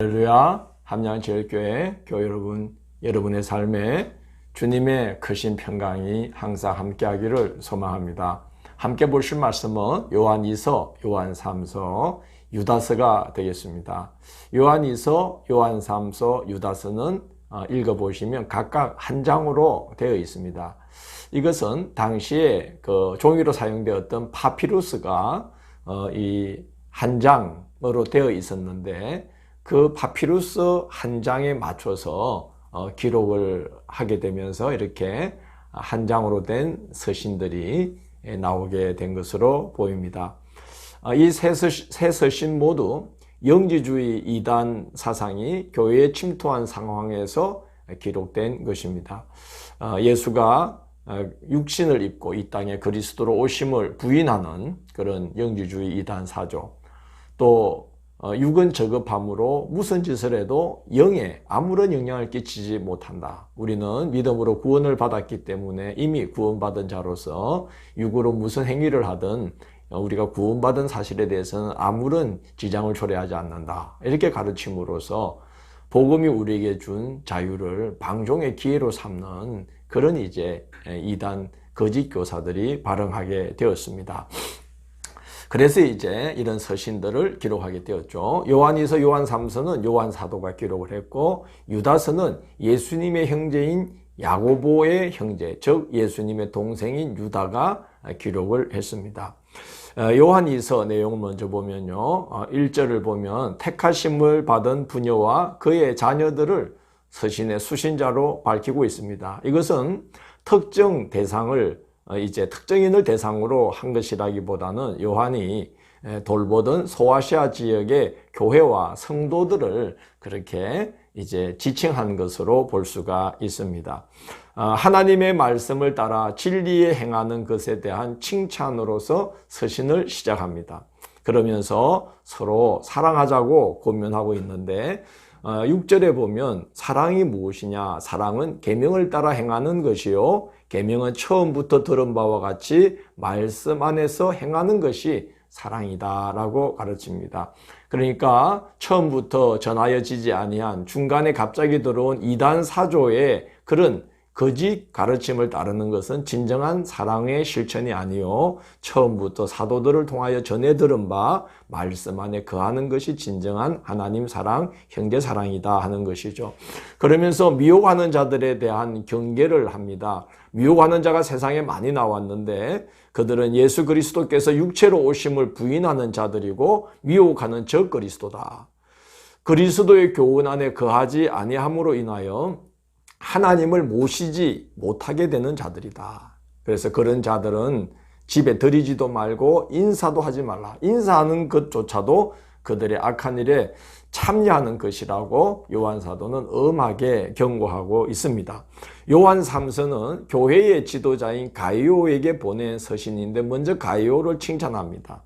할렐루야, 함양제일교회 교회 여러분, 여러분의 삶에 주님의 크신 평강이 항상 함께하기를 소망합니다. 함께 보실 말씀은 요한2서, 요한3서, 유다서가 되겠습니다. 요한2서, 요한3서, 유다서는 읽어보시면 각각 한 장으로 되어 있습니다. 이것은 당시에 그 종이로 사용되었던 파피루스가 이 한 장으로 되어 있었는데 그 파피루스 한 장에 맞춰서 기록을 하게 되면서 이렇게 한 장으로 된 서신들이 나오게 된 것으로 보입니다. 이 세 서신 모두 영지주의 이단 사상이 교회에 침투한 상황에서 기록된 것입니다. 예수가 육신을 입고 이 땅에 그리스도로 오심을 부인하는 그런 영지주의 이단 사조, 또 육은 저급함으로 무슨 짓을 해도 영에 아무런 영향을 끼치지 못한다. 우리는 믿음으로 구원을 받았기 때문에 이미 구원받은 자로서 육으로 무슨 행위를 하든 우리가 구원받은 사실에 대해서는 아무런 지장을 초래하지 않는다. 이렇게 가르침으로써 복음이 우리에게 준 자유를 방종의 기회로 삼는 그런 이제 이단 거짓 교사들이 발흥하게 되었습니다. 그래서 이제 이런 서신들을 기록하게 되었죠. 요한2서, 요한3서는 요한 사도가 기록을 했고, 유다서는 예수님의 형제인 야고보의 형제, 즉 예수님의 동생인 유다가 기록을 했습니다. 요한2서 내용을 먼저 보면요. 1절을 보면 택하심을 받은 부녀와 그의 자녀들을 서신의 수신자로 밝히고 있습니다. 이것은 특정 대상을 이제 특정인을 대상으로 한 것이라기보다는 요한이 돌보던 소아시아 지역의 교회와 성도들을 그렇게 이제 지칭한 것으로 볼 수가 있습니다. 하나님의 말씀을 따라 진리에 행하는 것에 대한 칭찬으로서 서신을 시작합니다. 그러면서 서로 사랑하자고 권면하고 있는데 6절에 보면 사랑이 무엇이냐? 사랑은 계명을 따라 행하는 것이요. 계명은 처음부터 들은 바와 같이 말씀 안에서 행하는 것이 사랑이다 라고 가르칩니다. 그러니까 처음부터 전하여지지 아니한 중간에 갑자기 들어온 이단 사조의 그런 거짓 가르침을 따르는 것은 진정한 사랑의 실천이 아니요 처음부터 사도들을 통하여 전해 들은 바 말씀 안에 거하는 것이 진정한 하나님 사랑, 형제 사랑이다 하는 것이죠. 그러면서 미혹하는 자들에 대한 경계를 합니다. 미혹하는 자가 세상에 많이 나왔는데 그들은 예수 그리스도께서 육체로 오심을 부인하는 자들이고 미혹하는 적 그리스도다. 그리스도의 교훈 안에 거하지 아니함으로 인하여 하나님을 모시지 못하게 되는 자들이다. 그래서 그런 자들은 집에 들이지도 말고 인사도 하지 말라. 인사하는 것조차도 그들의 악한 일에 참여하는 것이라고 요한사도는 엄하게 경고하고 있습니다. 요한3서는 교회의 지도자인 가이오에게 보낸 서신인데 먼저 가이오를 칭찬합니다.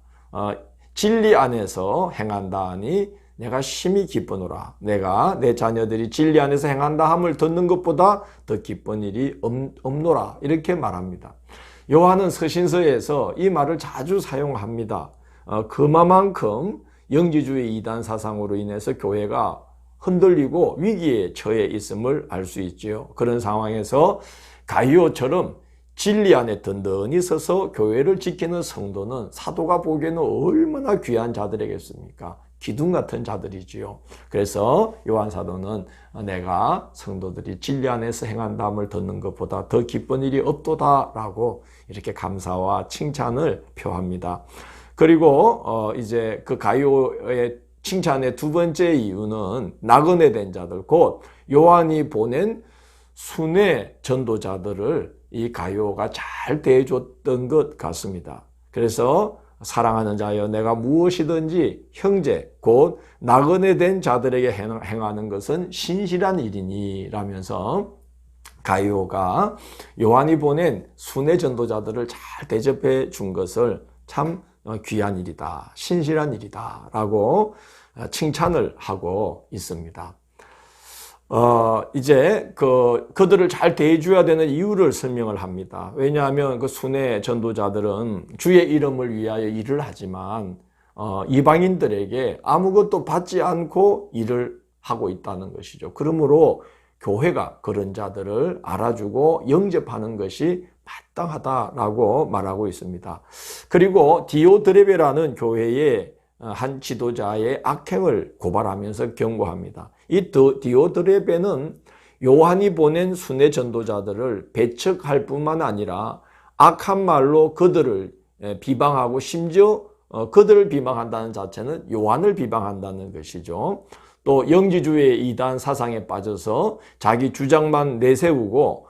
진리 안에서 행한다 하니 내가 심히 기쁘노라. 내가 내 자녀들이 진리 안에서 행한다 함을 듣는 것보다 더 기쁜 일이 없노라. 이렇게 말합니다. 요한은 서신서에서 이 말을 자주 사용합니다. 그만큼 영지주의 이단 사상으로 인해서 교회가 흔들리고 위기에 처해 있음을 알 수 있지요. 그런 상황에서 가이오처럼 진리 안에 든든히 서서 교회를 지키는 성도는 사도가 보기에는 얼마나 귀한 자들이겠습니까? 기둥 같은 자들이지요. 그래서 요한 사도는 내가 성도들이 진리 안에서 행한다함을 듣는 것보다 더 기쁜 일이 없도다라고 이렇게 감사와 칭찬을 표합니다. 그리고 이제 그 가이오의 칭찬의 두 번째 이유는 나그네 된 자들, 곧 요한이 보낸 순회 전도자들을 이 가이오가 잘 대해줬던 것 같습니다. 그래서 사랑하는 자여 내가 무엇이든지 형제 곧 나그네 된 자들에게 행하는 것은 신실한 일이니 라면서 가이오가 요한이 보낸 순회 전도자들을 잘 대접해 준 것을 참 귀한 일이다, 신실한 일이다 라고 칭찬을 하고 있습니다. 이제 그들을 잘 대해줘야 되는 이유를 설명을 합니다. 왜냐하면 그 순회 전도자들은 주의 이름을 위하여 일을 하지만 이방인들에게 아무것도 받지 않고 일을 하고 있다는 것이죠. 그러므로 교회가 그런 자들을 알아주고 영접하는 것이 마땅하다라고 말하고 있습니다. 그리고 디오드레베라는 교회의 한 지도자의 악행을 고발하면서 경고합니다. 이 디오드레베는 요한이 보낸 순회 전도자들을 배척할 뿐만 아니라 악한 말로 그들을 비방하고 심지어 그들을 비방한다는 자체는 요한을 비방한다는 것이죠. 또 영지주의 이단 사상에 빠져서 자기 주장만 내세우고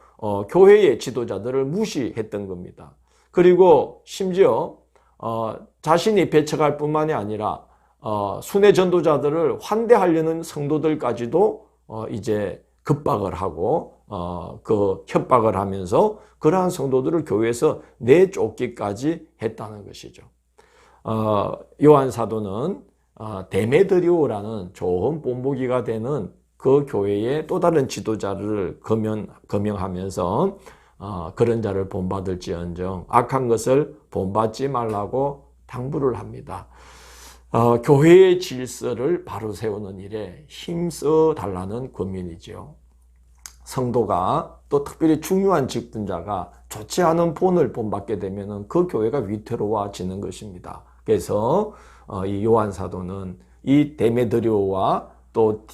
교회의 지도자들을 무시했던 겁니다. 그리고 심지어 자신이 배척할 뿐만이 아니라 순회 전도자들을 환대하려는 성도들까지도 이제 급박을 하고 그 협박을 하면서 그러한 성도들을 교회에서 내쫓기까지 했다는 것이죠. 요한 사도는 데메드리오라는 좋은 본보기가 되는 그 교회의 또 다른 지도자를 거명하면서 그런 자를 본받을지언정 악한 것을 본받지 말라고 당부를 합니다. 교회의 질서를 바로 세우는 일에 힘써 달라는 권면이죠. 성도가 또 특별히 중요한 직분자가 좋지 않은 본을 본받게 되면 그 교회가 위태로워지는 것입니다. 그래서 이 요한 사도는 이 데메드리오와 또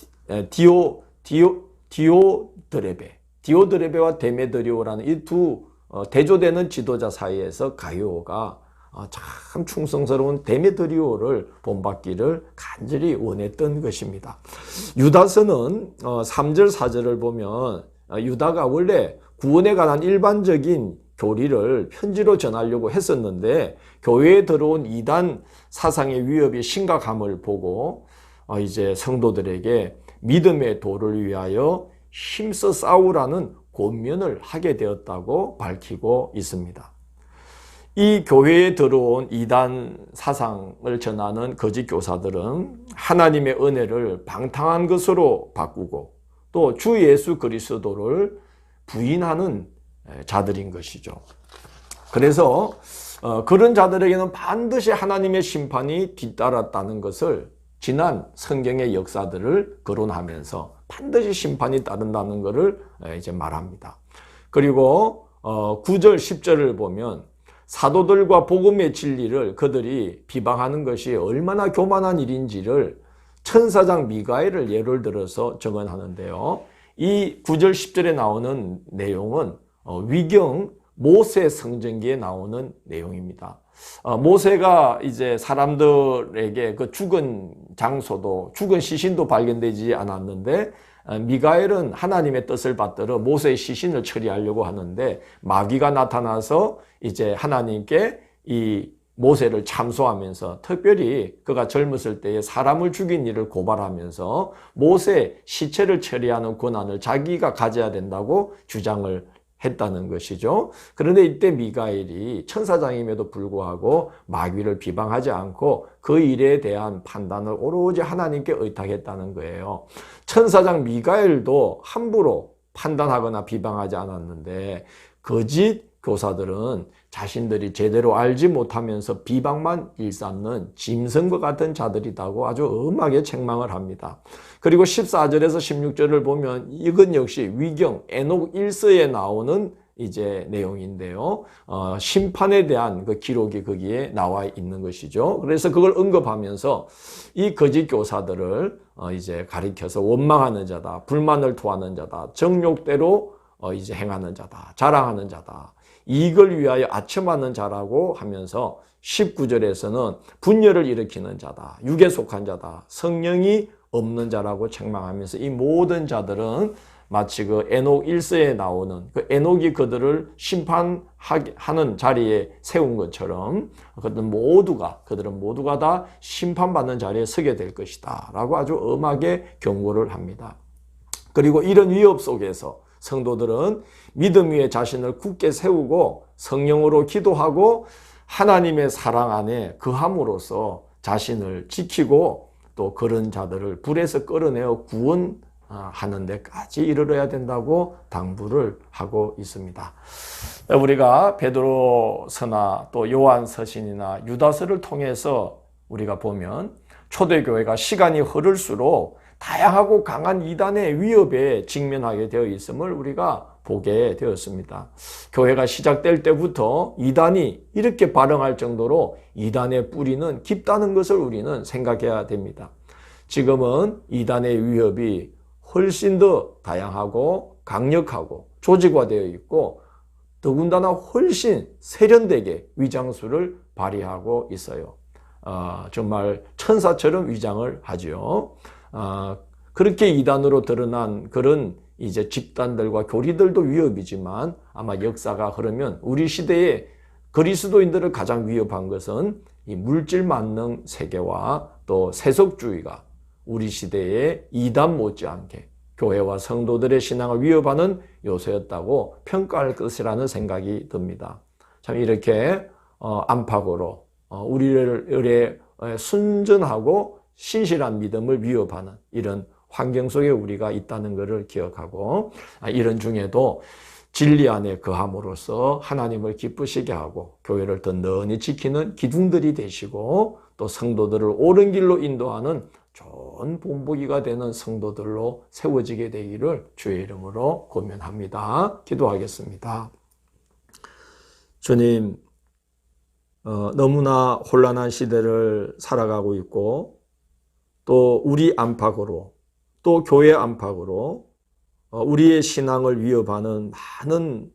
디오드레베와 데메드리오라는 이 두 대조되는 지도자 사이에서 가이오가 참 충성스러운 데메드리오를 본받기를 간절히 원했던 것입니다. 유다서는 3절 4절을 보면 유다가 원래 구원에 관한 일반적인 교리를 편지로 전하려고 했었는데 교회에 들어온 이단 사상의 위협이 심각함을 보고 이제 성도들에게 믿음의 도를 위하여 힘써 싸우라는 권면을 하게 되었다고 밝히고 있습니다. 이 교회에 들어온 이단 사상을 전하는 거짓 교사들은 하나님의 은혜를 방탕한 것으로 바꾸고 또 주 예수 그리스도를 부인하는 자들인 것이죠. 그래서 그런 자들에게는 반드시 하나님의 심판이 뒤따랐다는 것을 지난 성경의 역사들을 거론하면서 반드시 심판이 따른다는 것을 이제 말합니다. 그리고 9절 10절을 보면 사도들과 복음의 진리를 그들이 비방하는 것이 얼마나 교만한 일인지를 천사장 미가엘을 예를 들어서 증언하는데요. 이 9절 10절에 나오는 내용은 위경 모세 성전기에 나오는 내용입니다. 모세가 이제 사람들에게 그 죽은 장소도 죽은 시신도 발견되지 않았는데 미가엘은 하나님의 뜻을 받들어 모세의 시신을 처리하려고 하는데 마귀가 나타나서 이제 하나님께 이 모세를 참소하면서 특별히 그가 젊었을 때에 사람을 죽인 일을 고발하면서 모세 시체를 처리하는 권한을 자기가 가져야 된다고 주장을 했다는 것이죠. 그런데 이때 미가엘이 천사장임에도 불구하고 마귀를 비방하지 않고 그 일에 대한 판단을 오로지 하나님께 의탁했다는 거예요. 천사장 미가엘도 함부로 판단하거나 비방하지 않았는데 거짓 교사들은 자신들이 제대로 알지 못하면서 비방만 일삼는 짐승과 같은 자들이라고 아주 엄하게 책망을 합니다. 그리고 14절에서 16절을 보면 이건 역시 위경 에녹 1서에 나오는 이제 내용인데요. 심판에 대한 그 기록이 거기에 나와 있는 것이죠. 그래서 그걸 언급하면서 이 거짓 교사들을 이제 가리켜서 원망하는 자다, 불만을 토하는 자다, 정욕대로 이제 행하는 자다, 자랑하는 자다, 이익을 위하여 아첨하는 자라고 하면서 19절에서는 분열을 일으키는 자다, 육에 속한 자다, 성령이 없는 자라고 책망하면서 이 모든 자들은 마치 그 에녹 1서에 나오는 그 에녹이 그들을 심판하는 자리에 세운 것처럼 그들은 모두가 다 심판받는 자리에 서게 될 것이다 라고 아주 엄하게 경고를 합니다. 그리고 이런 위협 속에서 성도들은 믿음 위에 자신을 굳게 세우고 성령으로 기도하고 하나님의 사랑 안에 거함으로써 자신을 지키고 또 그런 자들을 불에서 끌어내어 구원하는 데까지 이르러야 된다고 당부를 하고 있습니다. 우리가 베드로서나 또 요한서신이나 유다서를 통해서 우리가 보면 초대교회가 시간이 흐를수록 다양하고 강한 이단의 위협에 직면하게 되어 있음을 우리가 보게 되었습니다. 교회가 시작될 때부터 이단이 이렇게 발흥할 정도로 이단의 뿌리는 깊다는 것을 우리는 생각해야 됩니다. 지금은 이단의 위협이 훨씬 더 다양하고 강력하고 조직화되어 있고 더군다나 훨씬 세련되게 위장술을 발휘하고 있어요. 정말 천사처럼 위장을 하죠. 그렇게 이단으로 드러난 그런 이제 집단들과 교리들도 위협이지만 아마 역사가 흐르면 우리 시대에 그리스도인들을 가장 위협한 것은 이 물질 만능 세계와 또 세속주의가 우리 시대에 이단 못지않게 교회와 성도들의 신앙을 위협하는 요소였다고 평가할 것이라는 생각이 듭니다. 참 이렇게 안팎으로 우리의 순전하고 신실한 믿음을 위협하는 이런 환경 속에 우리가 있다는 것을 기억하고 이런 중에도 진리 안에 거함으로써 하나님을 기쁘시게 하고 교회를 더 너니 지키는 기둥들이 되시고 또 성도들을 옳은 길로 인도하는 좋은 본보기가 되는 성도들로 세워지게 되기를 주의 이름으로 고면합니다. 기도하겠습니다. 주님, 너무나 혼란한 시대를 살아가고 있고 또 우리 안팎으로 또 교회 안팎으로 우리의 신앙을 위협하는 많은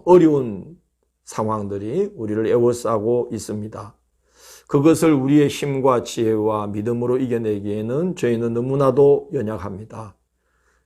어려운 상황들이 우리를 에워싸고 있습니다. 그것을 우리의 힘과 지혜와 믿음으로 이겨내기에는 저희는 너무나도 연약합니다.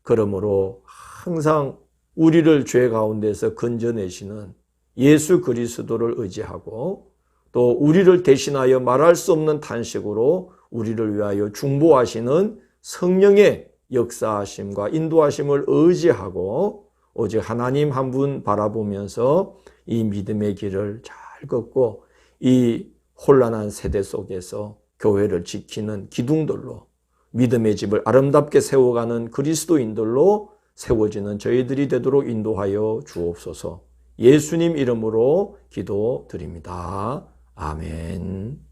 그러므로 항상 우리를 죄 가운데서 건져내시는 예수 그리스도를 의지하고 또 우리를 대신하여 말할 수 없는 탄식으로 우리를 위하여 중보하시는 성령의 역사하심과 인도하심을 의지하고 오직 하나님 한 분 바라보면서 이 믿음의 길을 잘 걷고 이 혼란한 세대 속에서 교회를 지키는 기둥들로 믿음의 집을 아름답게 세워가는 그리스도인들로 세워지는 저희들이 되도록 인도하여 주옵소서. 예수님 이름으로 기도드립니다. 아멘.